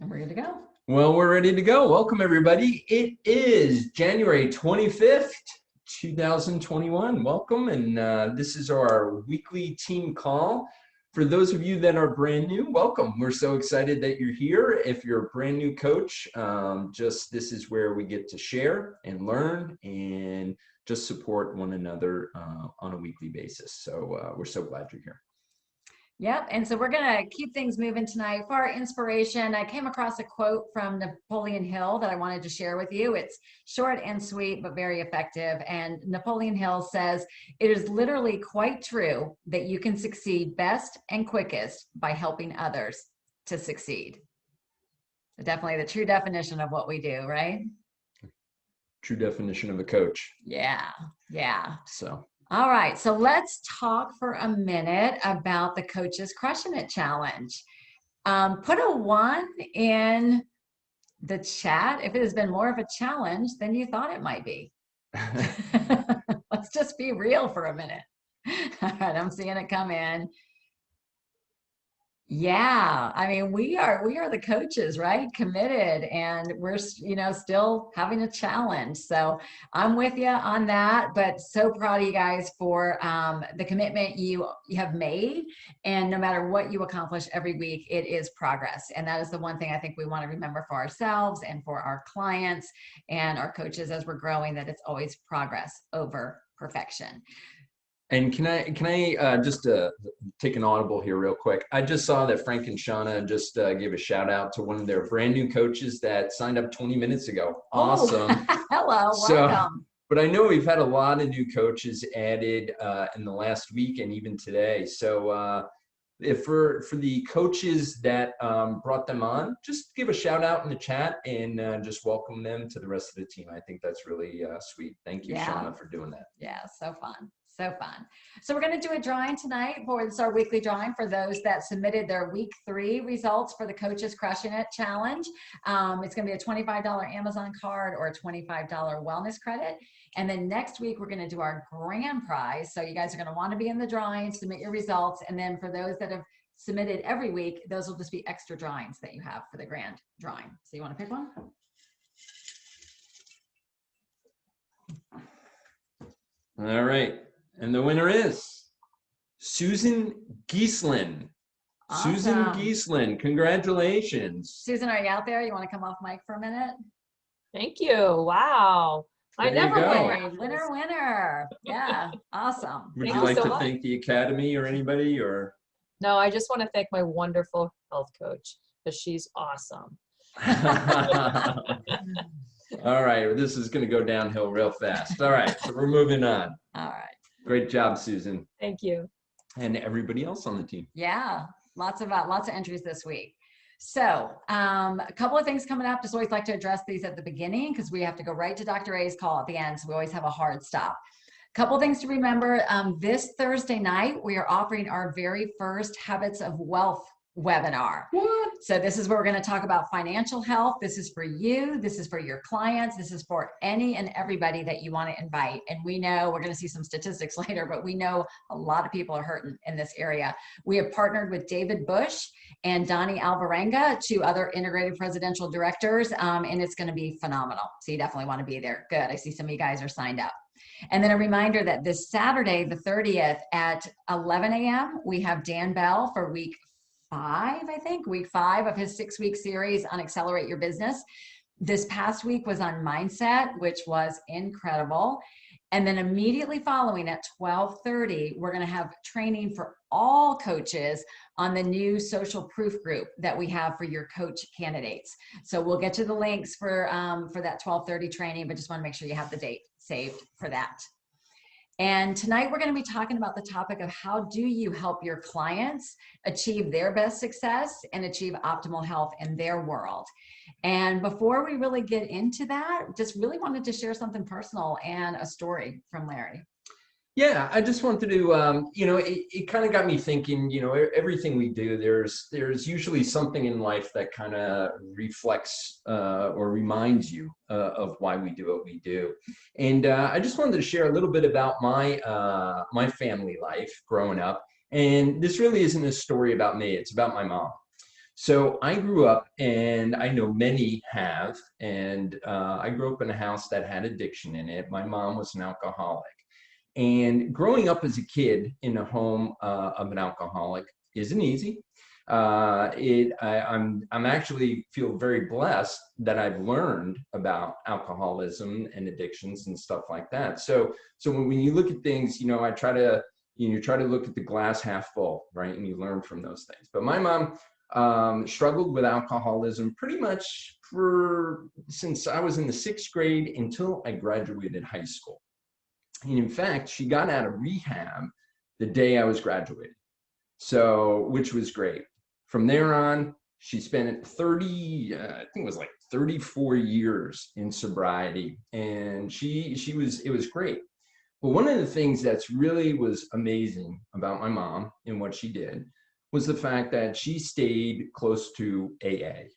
And we're good to go. Well, we're ready to go. Welcome, everybody. It is January 25th, 2021. Welcome, and this is our weekly team call. For those of you that are brand new, welcome. We're so excited that you're here. If you're a brand new coach, this is where we get to share and learn and just support one another on a weekly basis. So we're so glad you're here. Yep. And so we're going to keep things moving tonight. For our inspiration, I came across a quote from Napoleon Hill that I wanted to share with you. It's short and sweet, but very effective. And Napoleon Hill says, "It is literally quite true that you can succeed best and quickest by helping others to succeed." Definitely the true definition of what we do, right? True definition of a coach. Yeah. Yeah. So. All right, so let's talk for a minute about the Coaches Crushing It Challenge. Put a 1 in the chat if it has been more of a challenge than you thought it might be. Let's just be real for a minute. All right, I'm seeing it come in. Yeah, I mean, we are the coaches, right? Committed, and we're, still having a challenge. So I'm with you on that, but so proud of you guys for the commitment you have made. And no matter what you accomplish every week, it is progress. And that is the one thing I think we want to remember for ourselves and for our clients and our coaches as we're growing, that it's always progress over perfection. And can I just take an audible here real quick? I just saw that Frank and Shauna just gave a shout out to one of their brand new coaches that signed up 20 minutes ago. Awesome. Oh, hello, welcome. But I know we've had a lot of new coaches added in the last week and even today. So if for the coaches that brought them on, just give a shout out in the chat and just welcome them to the rest of the team. I think that's really sweet. Thank you, Shauna, for doing that. Yeah, so fun. So fun. So we're going to do a drawing tonight. It's our weekly drawing for those that submitted their week 3 results for the Coaches Crushing It Challenge. It's going to be a $25 Amazon card or a $25 wellness credit. And then next week, we're going to do our grand prize. So you guys are going to want to be in the drawing, submit your results. And then for those that have submitted every week, those will just be extra drawings that you have for the grand drawing. So you want to pick one? All right. And the winner is Susan Gieslin. Awesome. Susan Gieslin, congratulations. Susan, are you out there? You want to come off mic for a minute? Thank you. Wow. I never win. Winner. Yeah, awesome. Would you like to thank the Academy or anybody? Or? No, I just want to thank my wonderful health coach because she's awesome. All right, this is going to go downhill real fast. All right, so we're moving on. All right. Great job, Susan. Thank you. And everybody else on the team. Yeah, lots of entries this week. So a couple of things coming up. Just always like to address these at the beginning because we have to go right to Dr. A's call at the end. So we always have a hard stop. Couple things to remember. This Thursday night, we are offering our very first Habits of Wealth webinar. What? So this is where we're going to talk about financial health. This is for you. This is for your clients. This is for any and everybody that you want to invite. And we know, we're going to see some statistics later, but we know a lot of people are hurting in this area. We have partnered with David Bush and Donnie Alvarenga, 2 other integrated presidential directors, and it's going to be phenomenal. So you definitely want to be there. Good. I see some of you guys are signed up. And then a reminder that this Saturday, the 30th at 11 a.m., we have Dan Bell for week 5 of his 6-week series on Accelerate Your Business. This past week was on mindset, which was incredible. And then immediately following at 12:30, we're going to have training for all coaches on the new social proof group that we have for your coach candidates. So we'll get you the links for that 12:30 training, but just want to make sure you have the date saved for that. And tonight we're going to be talking about the topic of how do you help your clients achieve their best success and achieve optimal health in their world. And before we really get into that, just really wanted to share something personal and a story from Larry. Yeah, I just wanted to, it kind of got me thinking, everything we do, there's usually something in life that kind of reflects or reminds you of why we do what we do. And I just wanted to share a little bit about my family life growing up. And this really isn't a story about me, it's about my mom. So I grew up, and I know many have, and I grew up in a house that had addiction in it. My mom was an alcoholic. And growing up as a kid in a home of an alcoholic isn't easy. I'm actually feel very blessed that I've learned about alcoholism and addictions and stuff like that. So when you look at things, I try to try to look at the glass half full, right? And you learn from those things. But my mom struggled with alcoholism pretty much since I was in the 6th grade until I graduated high school. And in fact, she got out of rehab the day I was graduating. So, which was great. From there on, she spent I think it was like 34 years in sobriety, and it was great. But one of the things that's really was amazing about my mom and what she did was the fact that she stayed close to AA.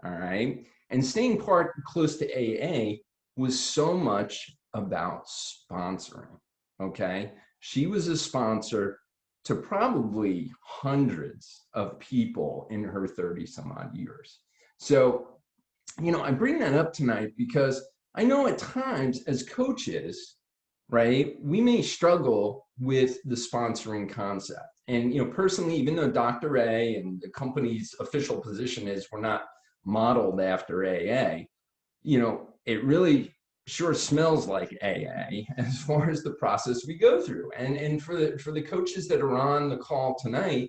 All right. And staying close to AA was so much about sponsoring. Okay. She was a sponsor to probably hundreds of people in her 30 some odd years. So, I bring that up tonight because I know at times as coaches, right, we may struggle with the sponsoring concept. And, personally, even though Dr. A and the company's official position is we're not modeled after AA, it really sure smells like AA as far as the process we go through. And for the coaches that are on the call tonight,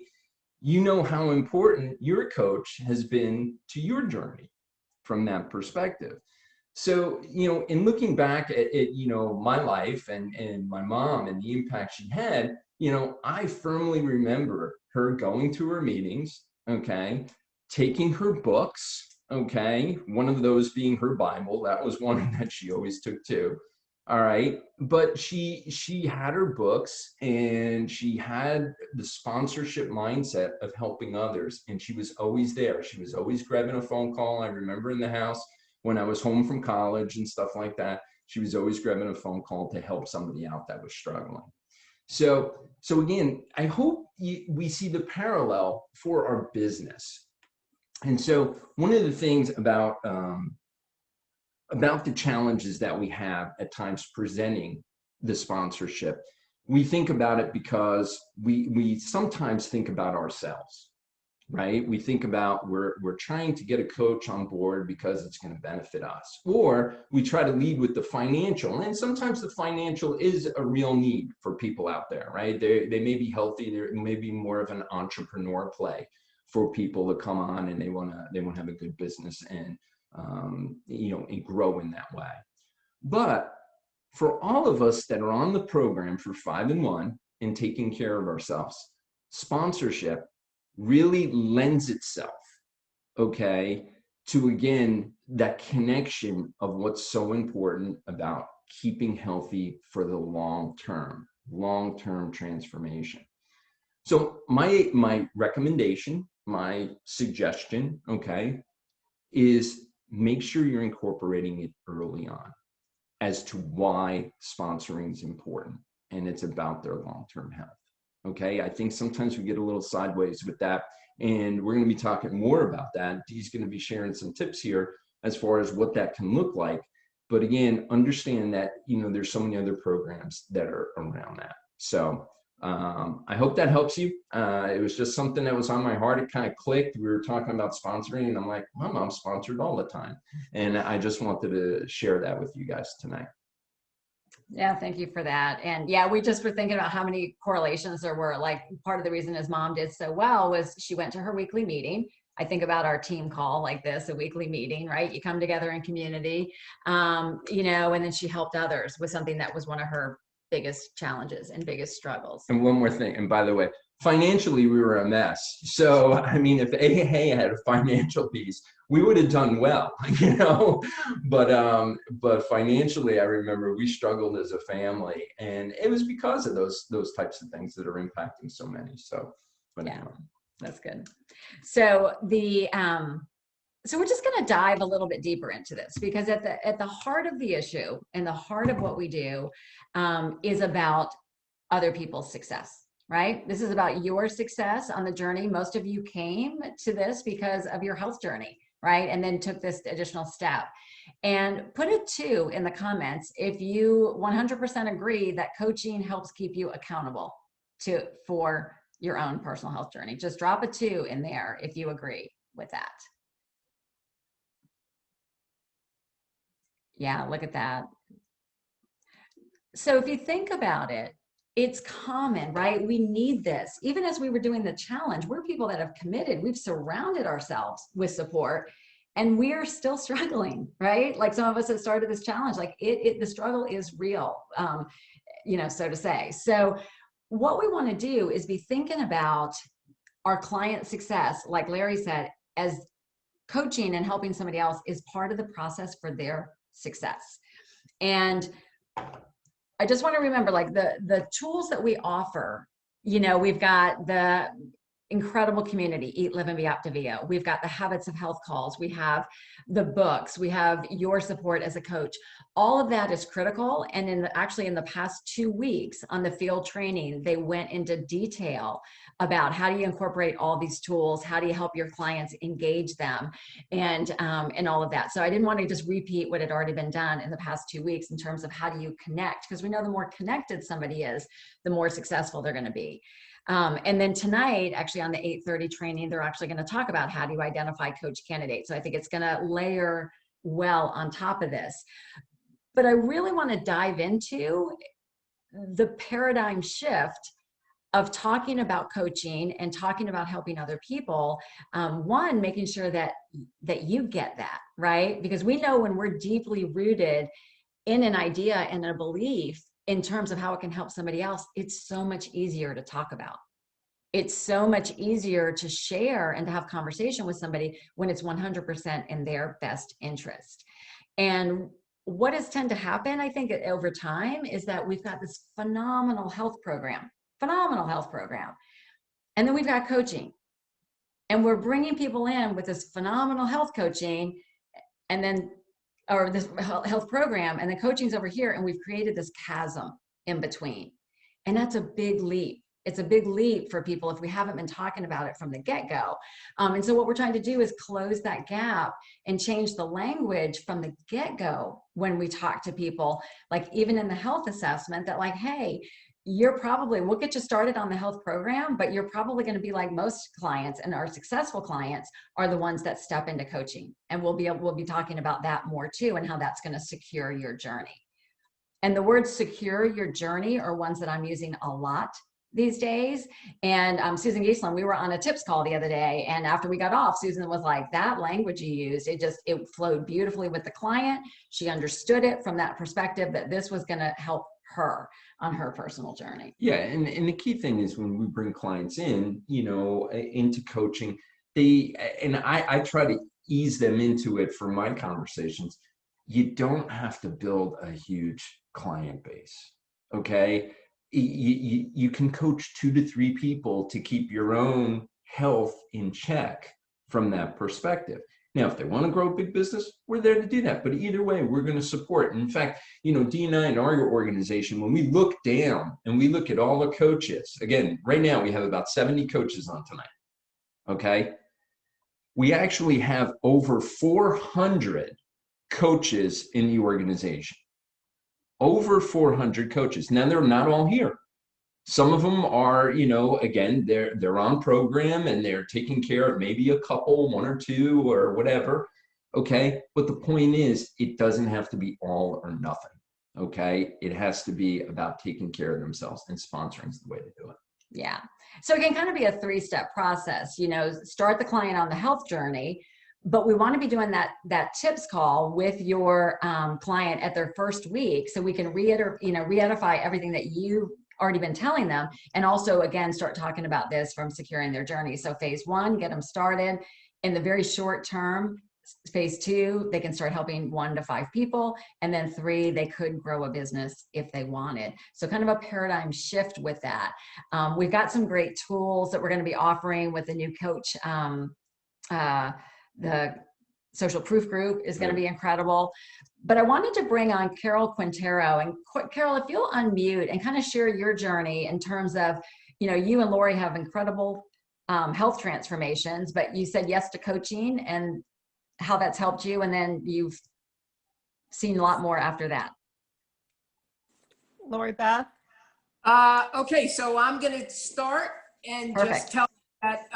how important your coach has been to your journey from that perspective. So, in looking back at my life and my mom and the impact she had, I firmly remember her going to her meetings, okay, taking her books, okay, one of those being her Bible. That was one that she always took too. All right. But she had her books, and she had the sponsorship mindset of helping others. And she was always there. She was always grabbing a phone call. I remember in the house when I was home from college and stuff like that, she was always grabbing a phone call to help somebody out that was struggling. So again, I hope we see the parallel for our business. And so one of the things about the challenges that we have at times presenting the sponsorship, we think about it because we sometimes think about ourselves, right? We think about we're trying to get a coach on board because it's going to benefit us, or we try to lead with the financial. And sometimes the financial is a real need for people out there, right? They may be healthy. There may be more of an entrepreneur play for people to come on, and they want to have a good business and and grow in that way. But for all of us that are on the program for 5 and 1 and taking care of ourselves, sponsorship really lends itself, okay, to, again, that connection of what's so important about keeping healthy for the long-term transformation. So my recommendation, my suggestion, okay, is make sure you're incorporating it early on as to why sponsoring is important, and it's about their long-term health. Okay, I think sometimes we get a little sideways with that, and we're going to be talking more about that. Dee's going to be sharing some tips here as far as what that can look like. But again, understand that, there's so many other programs that are around that. So I hope that helps you. It was just something that was on my heart. It kind of clicked. We were talking about sponsoring, and I'm like, my mom's sponsored all the time. And I just wanted to share that with you guys tonight. Yeah, thank you for that. And yeah, we just were thinking about how many correlations there were. Like, part of the reason his mom did so well was she went to her weekly meeting. I think about our team call like this, a weekly meeting, right? You come together in community, and then she helped others with something that was one of her biggest challenges and biggest struggles. And one more thing, and by the way, financially, we were a mess. So, I mean, if AA had a financial piece, we would have done well, but financially, I remember we struggled as a family, and it was because of those types of things that are impacting so many. So, yeah, that's good. So so we're just going to dive a little bit deeper into this, because at the heart of the issue and the heart of what we do is about other people's success. right? This is about your success on the journey. Most of you came to this because of your health journey, right? And then took this additional step. And put a 2 in the comments if you 100% agree that coaching helps keep you accountable for your own personal health journey. Just drop a 2 in there if you agree with that. Yeah, look at that. So if you think about it, it's common, right? We need this. Even as we were doing the challenge, we're people that have committed. We've surrounded ourselves with support, and we're still struggling, right? Like some of us that started this challenge, like the struggle is real, so to say. So what we want to do is be thinking about our client success, like Larry said, as coaching and helping somebody else is part of the process for their success. And I just want to remember, like the tools that we offer, we've got the incredible community, Eat, Live, and Be Optavia. We've got the Habits of Health calls. We have the books. We have your support as a coach. All of that is critical. And actually in the past 2 weeks on the field training, they went into detail about how do you incorporate all these tools? How do you help your clients engage them, and all of that. So I didn't want to just repeat what had already been done in the past 2 weeks in terms of how do you connect, because we know the more connected somebody is, the more successful they're going to be. And then tonight, actually on the 8:30 training, they're actually going to talk about how do you identify coach candidates. So I think it's going to layer well on top of this. But I really want to dive into the paradigm shift of talking about coaching and talking about helping other people. One, making sure that you get that, right? Because we know when we're deeply rooted in an idea and a belief in terms of how it can help somebody else, it's so much easier to talk about. It's so much easier to share and to have conversation with somebody when it's 100% in their best interest. And what has tend to happen, I think, over time is that we've got this phenomenal health program. And then we've got coaching. And we're bringing people in with this phenomenal health coaching or this health program, and the coaching's over here, and we've created this chasm in between. And that's a big leap. It's a big leap for people if we haven't been talking about it from the get-go. And so what we're trying to do is close that gap and change the language from the get-go when we talk to people, like even in the health assessment, that like, hey, we'll get you started on the health program, but you're probably going to be like most clients, and our successful clients are the ones that step into coaching. And we'll be talking about that more too, and how that's going to secure your journey. And the words secure your journey are ones that I'm using a lot these days. And Susan Giesland, we were on a tips call the other day, and after we got off, Susan was like, that language you used, it flowed beautifully with the client. She understood it from that perspective that this was going to help her on her personal journey. Yeah, and the key thing is when we bring clients in, into coaching, I try to ease them into it for my conversations. You don't have to build a huge client base, okay? You can coach 2 to 3 people to keep your own health in check from that perspective. Now, if they want to grow a big business, we're there to do that. But either way, we're going to support. And in fact, D&I and our organization, when we look down and we look at all the coaches, again, right now we have about 70 coaches on tonight, okay? We actually have over 400 coaches in the organization. Over 400 coaches. Now, they're not all here. Some of them are, again, they're on program and they're taking care of maybe a couple, 1 or 2 or whatever, okay? But the point is, it doesn't have to be all or nothing, okay? It has to be about taking care of themselves, and sponsoring is the way to do it. Yeah. So it can kind of be a 3-step process, start the client on the health journey, but we want to be doing that tips call with your client at their first week, so we can re-edify everything that you've already been telling them, and also again start talking about this from securing their journey. So phase 1, get them started. In the very short term, phase 2, they can start helping 1 to 5 people, and then 3, they could grow a business if they wanted. So kind of a paradigm shift with that. We've got some great tools that we're going to be offering with the new coach. The Social Proof Group is going to be incredible. But I wanted to bring on Carol Quintero. And Carol, if you'll unmute and kind of share your journey in terms of, you know, you and Lori have incredible health transformations, but you said yes to coaching and how that's helped you. And then you've seen a lot more after that. Lori Beth? Okay, so I'm going to start and Perfect. just tell you that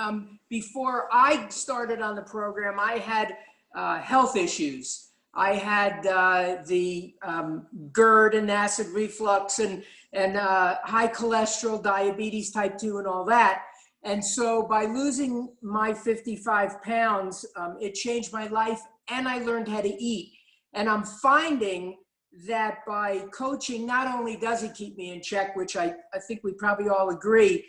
before I started on the program, I had health issues. I had the GERD and acid reflux and high cholesterol, diabetes type 2 and all that. And so by losing my 55 pounds, it changed my life and I learned how to eat. And I'm finding that by coaching, not only does it keep me in check, which I think we probably all agree,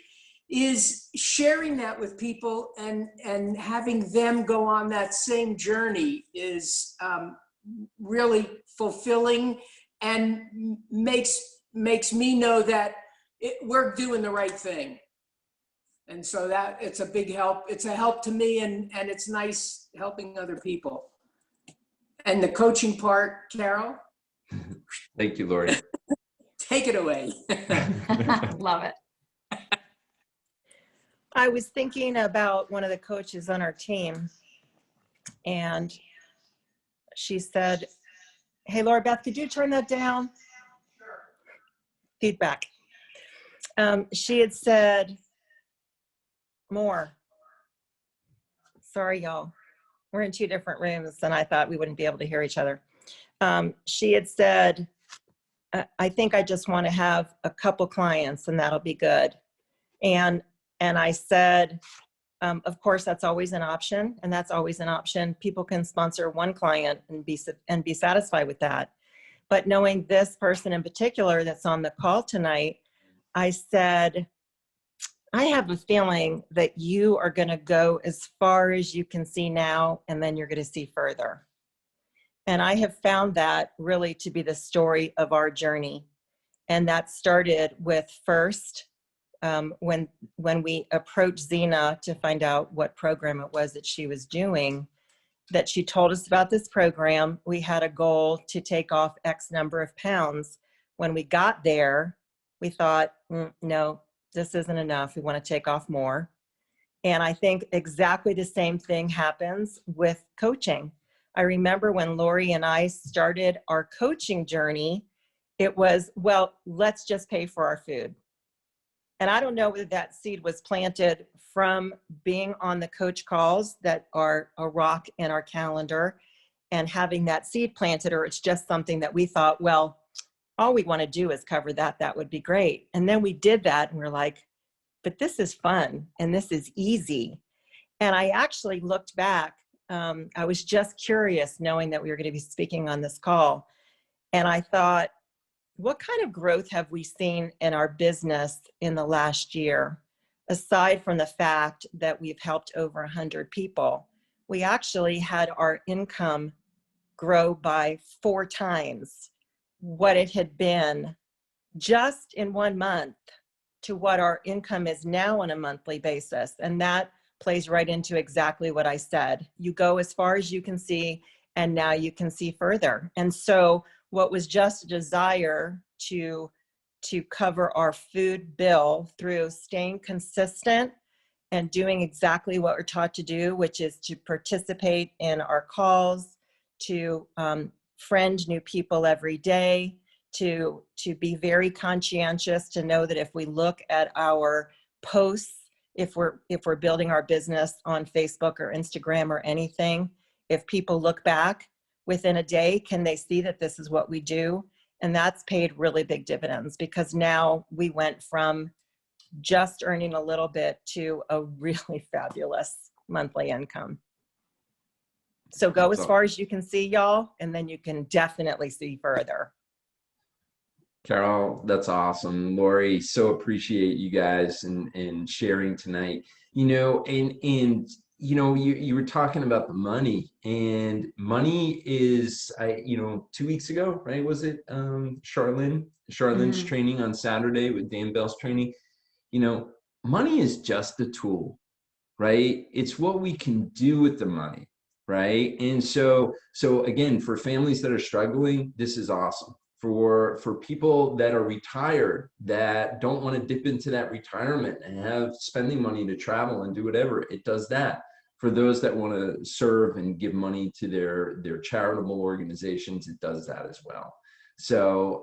is sharing that with people and having them go on that same journey is really fulfilling and makes me know that we're doing the right thing. And so that it's a big help. It's a help to me and it's nice helping other people. And the coaching part, Carol? Thank you, Lori. Take it away. Love it. I was thinking about one of the coaches on our team, and she said, hey, Laura Beth, could you turn that down? Sure. Feedback. She had said, more. Sorry, y'all. We're in two different rooms, and I thought we wouldn't be able to hear each other. She had said, I think I just want to have a couple clients, and that'll be good. And I said, of course, that's always an option, and that's always an option. People can sponsor one client and be satisfied with that. But knowing this person in particular that's on the call tonight, I said, I have a feeling that you are going to go as far as you can see now, and then you're going to see further. And I have found that really to be the story of our journey. And that started with first, when we approached Zena to find out what program it was that she was doing, that she told us about this program. We had a goal to take off X number of pounds. When we got there, we thought, no, this isn't enough. We want to take off more. And I think exactly the same thing happens with coaching. I remember when Lori and I started our coaching journey, it was, well, let's just pay for our food. And I don't know whether that seed was planted from being on the coach calls that are a rock in our calendar and having that seed planted, or it's just something that we thought, well, all we want to do is cover that. That would be great. And then we did that and we're like, but this is fun and this is easy. And I actually looked back. I was just curious knowing that we were going to be speaking on this call. And I thought, what kind of growth have we seen in our business in the last year? Aside from the fact that we've helped over 100 people, we actually had our income grow by 4 times what it had been just in 1 month to what our income is now on a monthly basis. And that plays right into exactly what I said. You go as far as you can see, and now you can see further. And so what was just a desire to cover our food bill through staying consistent and doing exactly what we're taught to do, which is to participate in our calls, to friend new people every day, to be very conscientious, to know that if we look at our posts, if we're building our business on Facebook or Instagram or anything, if people look back within a day, can they see that this is what we do? And that's paid really big dividends, because now we went from just earning a little bit to a really fabulous monthly income. So go as far as you can see, y'all, and then you can definitely see further. Carol, that's awesome. Lori, so appreciate you guys and sharing tonight. You know, and you know, you were talking about the money, and money is, 2 weeks ago, right? Was it Charlene's training on Saturday with Dan Bell's training? You know, money is just a tool, right? It's what we can do with the money, right? And so again, for families that are struggling, this is awesome. for people that are retired, that don't want to dip into that retirement and have spending money to travel and do whatever, it does that. For those that want to serve and give money to their charitable organizations, it does that as well. So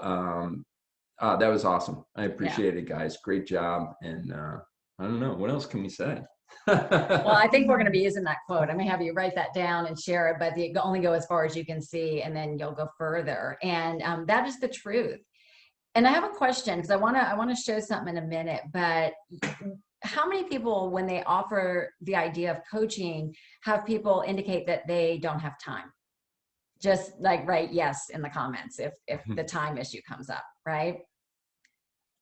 that was awesome. I appreciate it, guys. Great job. And I don't know, what else can we say? Well, I think we're going to be using that quote. I'm going to have you write that down and share it, but you only go as far as you can see, and then you'll go further. And that is the truth. And I have a question, because I want to show something in a minute, but how many people, when they offer the idea of coaching, have people indicate that they don't have time? Just like write yes in the comments if the time issue comes up, right?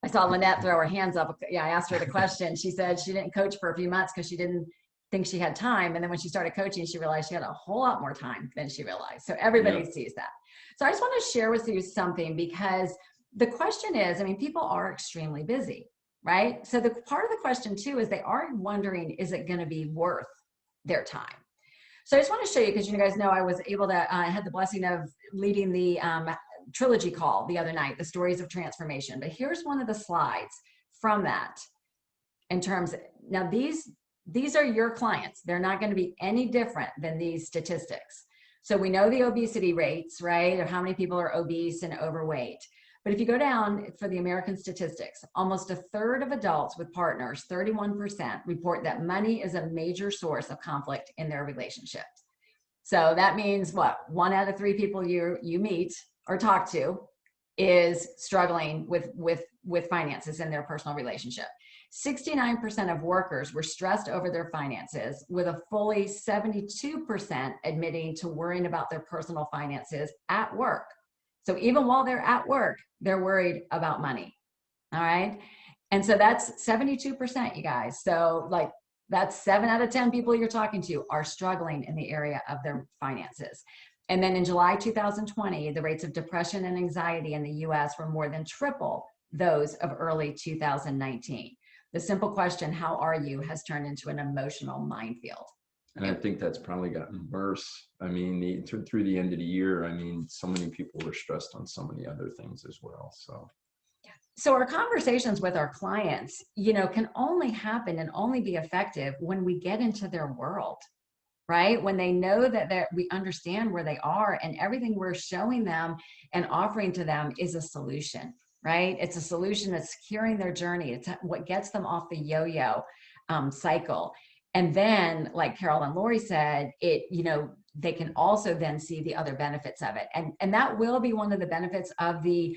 I saw Lynette throw her hands up. Yeah, I asked her the question. She said she didn't coach for a few months because she didn't think she had time. And then when she started coaching, she realized she had a whole lot more time than she realized. So everybody sees that. So I just want to share with you something, because the question is, I mean, people are extremely busy, right? So the part of the question too is they are wondering, is it going to be worth their time? So I just want to show you, because you guys know I was able to, I had the blessing of leading the trilogy call the other night, the stories of transformation. But here's one of the slides from that in terms of, now these are your clients. They're not going to be any different than these statistics. So we know the obesity rates, right? Or how many people are obese and overweight. But if you go down for the American statistics, almost a third of adults with partners, 31%, report that money is a major source of conflict in their relationships. So that means what? 1 out of 3 people you meet or talk to is struggling with finances in their personal relationship. 69% of workers were stressed over their finances, with a fully 72% admitting to worrying about their personal finances at work. So even while they're at work, they're worried about money. All right. And so that's 72%, you guys. So like that's 7 out of 10 people you're talking to are struggling in the area of their finances. And then in July 2020, the rates of depression and anxiety in the US were more than triple those of early 2019. The simple question, how are you, has turned into an emotional minefield. And I think that's probably gotten worse. I mean, through the end of the year, I mean, so many people were stressed on so many other things as well. So our conversations with our clients, can only happen and only be effective when we get into their world, right? When they know that we understand where they are, and everything we're showing them and offering to them is a solution, right? It's a solution that's securing their journey. It's what gets them off the yo-yo cycle. And then, like Carol and Lori said, they can also then see the other benefits of it. And that will be one of the benefits of the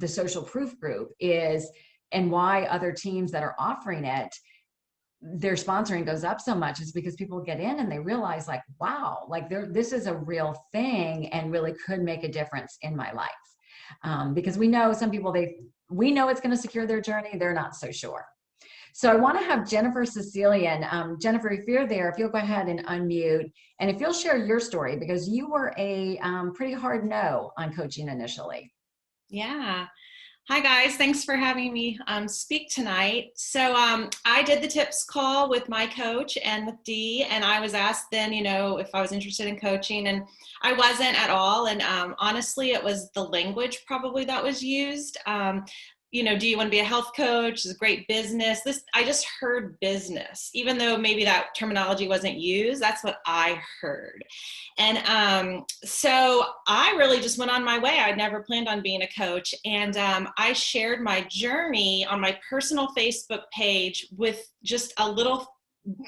social proof group and why other teams that are offering it, their sponsoring goes up so much, is because people get in and they realize like, wow, like this is a real thing and really could make a difference in my life. Because we know some people, we know it's going to secure their journey. They're not so sure. So I want to have Jennifer Sicilian. Jennifer, if you're there, if you'll go ahead and unmute, and if you'll share your story, because you were a pretty hard no on coaching initially. Yeah. Hi guys, thanks for having me speak tonight. So I did the tips call with my coach and with Dee, and I was asked then, if I was interested in coaching, and I wasn't at all. And honestly, it was the language probably that was used. Do you want to be a health coach? It's a great business. I just heard business, even though maybe that terminology wasn't used. That's what I heard. And so I really just went on my way. I'd never planned on being a coach. And I shared my journey on my personal Facebook page with just a little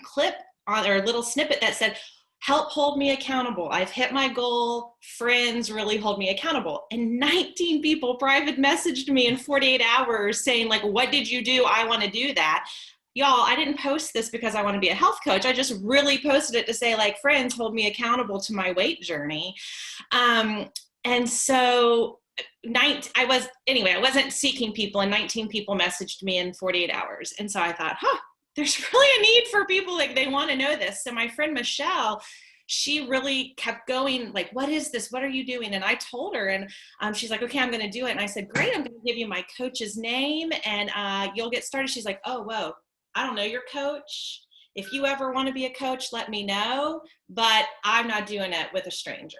clip or a little snippet that said, help hold me accountable. I've hit my goal. Friends really hold me accountable. And 19 people private messaged me in 48 hours saying like, what did you do? I want to do that. Y'all, I didn't post this because I want to be a health coach. I just really posted it to say like, friends hold me accountable to my weight journey. And so I wasn't seeking people, and 19 people messaged me in 48 hours. And so I thought, there's really a need for people, like they want to know this. So my friend Michelle, she really kept going like, what is this? What are you doing? And I told her, and she's like, okay, I'm going to do it. And I said, great, I'm going to give you my coach's name and you'll get started. She's like, oh, whoa, I don't know your coach. If you ever want to be a coach, let me know, but I'm not doing it with a stranger.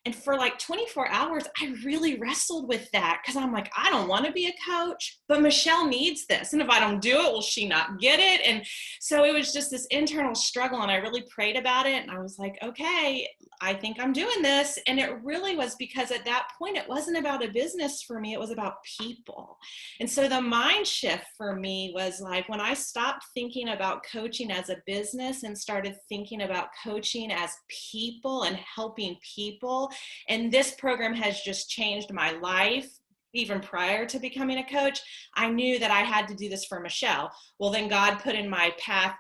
And for like 24 hours, I really wrestled with that because I'm like, I don't want to be a coach, but Michelle needs this. And if I don't do it, will she not get it? And so it was just this internal struggle. And I really prayed about it. And I was like, okay, I think I'm doing this. And it really was because at that point, it wasn't about a business for me. It was about people. And so the mind shift for me was like when I stopped thinking about coaching as a business and started thinking about coaching as people and helping people. And this program has just changed my life. Even prior to becoming a coach, I knew that I had to do this for Michelle. Well, then God put in my path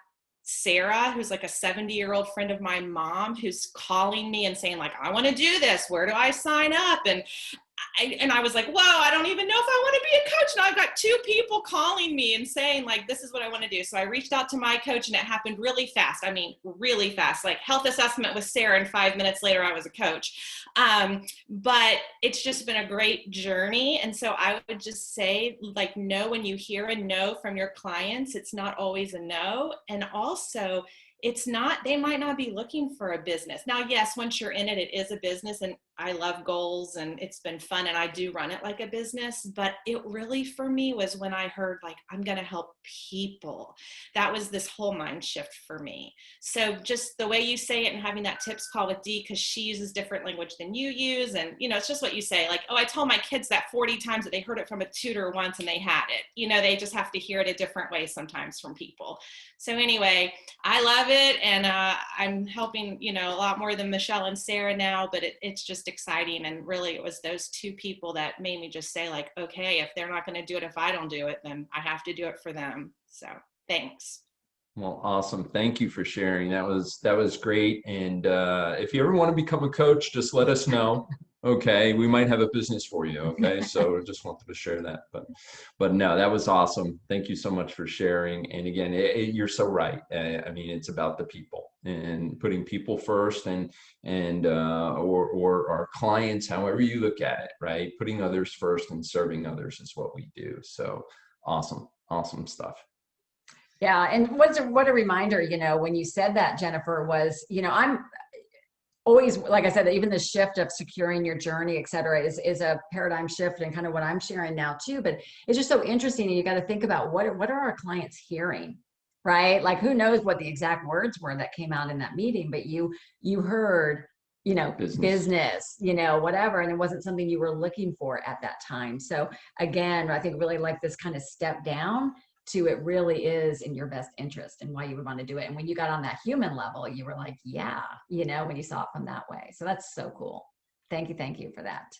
Sarah, who's like a 70-year-old friend of my mom, who's calling me and saying like, I want to do this. Where do I sign up? And I was like, whoa, I don't even know if I want to be a coach. Now I've got 2 people calling me and saying like, this is what I want to do. So I reached out to my coach and it happened really fast. I mean, really fast, like health assessment with Sarah and 5 minutes later, I was a coach. But it's just been a great journey. And so I would just say like, no, when you hear a no from your clients, it's not always a no. And also it's not, they might not be looking for a business. Now, yes, once you're in it, it is a business and I love goals and it's been fun and I do run it like a business, but it really for me was when I heard like, I'm going to help people. That was this whole mind shift for me. So just the way you say it and having that tips call with Dee, because she uses different language than you use. And, you know, it's just what you say, like, oh, I told my kids that 40 times that they heard it from a tutor once and they had it. You know, they just have to hear it a different way sometimes from people. So anyway, I love it. And I'm helping, you know, a lot more than Michelle and Sarah now, but it's just exciting. And really it was those 2 people that made me just say like, okay, if they're not going to do it, if I don't do it, then I have to do it for them. So thanks. Well, awesome. Thank you for sharing. That was great. And if you ever want to become a coach, just let us know. Okay, we might have a business for you. Okay, so just wanted to share that. But no, that was awesome. Thank you so much for sharing. And again, you're so right. I mean, it's about the people and putting people first, and or our clients, however you look at it, right? Putting others first and serving others is what we do. So awesome stuff. Yeah, and what a reminder, you know, when you said that, Jennifer, was, you know, I'm always, like I said, even the shift of securing your journey, et cetera, is a paradigm shift and kind of what I'm sharing now too. But it's just so interesting. And you got to think about what are our clients hearing, right? Like who knows what the exact words were that came out in that meeting, but you heard, you know, business, you know, whatever. And it wasn't something you were looking for at that time. So again, I think really like this kind of step down to it really is in your best interest and why you would want to do it. And when you got on that human level, you were like, yeah, you know, when you saw it from that way. So that's so cool. Thank you for that.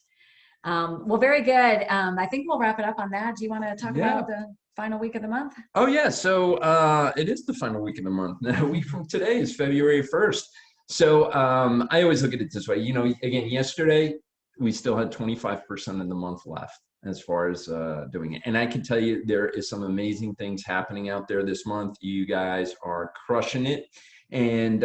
Well, very good. I think we'll wrap it up on that. Do you want to talk about the final week of the month? Oh yeah, so it is the final week of the month. A week from today is February 1st. So I always look at it this way. You know, again, yesterday we still had 25% of the month left as far as doing it. And I can tell you there is some amazing things happening out there this month. You guys are crushing it. And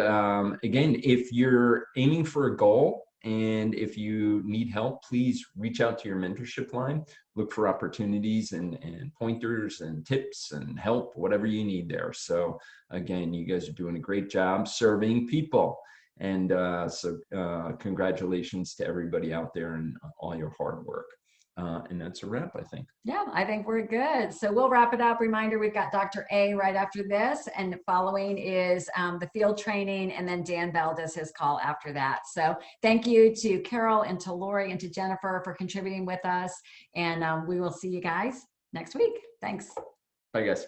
again, if you're aiming for a goal and if you need help, please reach out to your mentorship line. Look for opportunities and pointers and tips and help, whatever you need there. So again, you guys are doing a great job serving people. And so congratulations to everybody out there and all your hard work. And that's a wrap, I think. Yeah, I think we're good. So we'll wrap it up. Reminder, we've got Dr. A right after this, and following is the field training, and then Dan Bell does his call after that. So thank you to Carol and to Lori and to Jennifer for contributing with us. And we will see you guys next week. Thanks. Bye, guys.